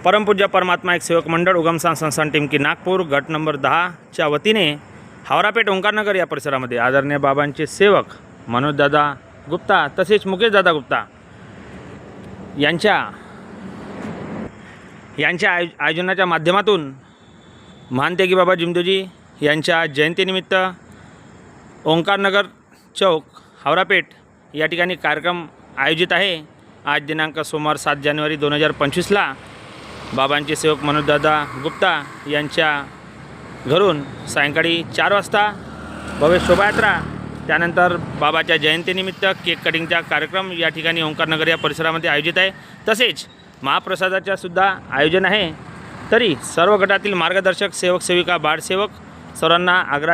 परमपूज्य परमात्मा एक सेवक मंडळ उगमस्थान संस्थान टीम की नागपूर गट नंबर 10च्या वतीने हावरापेठ ओंकारनगर या परिसरामध्ये आदरणीय बाबांचे सेवक मनोजदादा गुप्ता तसेच मुकेशदादा गुप्ता यांच्या आयोजनाच्या माध्यमातून महानतेगी बाबा जिमदेवजी यांच्या जयंतीनिमित्त ओंकारनगर चौक हावरापेठ या ठिकाणी कार्यक्रम आयोजित आहे। आज दिनांक सोमवार 7 जानेवारी 2025ला बाबांचे सेवक मनोजदादा गुप्ता यांच्या घरून सायंकाळी 4 वाजता भव्य शोभायात्रा, त्यानंतर बाबाच्या जयंतीनिमित्त केक कटिंगचा कार्यक्रम या ठिकाणी ओंकारनगर या परिसरामध्ये आयोजित आहे। तसेच महाप्रसादाच्या सुद्धा आयोजन आहे। तरी सर्व गटातील मार्गदर्शक सेवक सेविका बाळसेवक सर्वांना आग्रहाची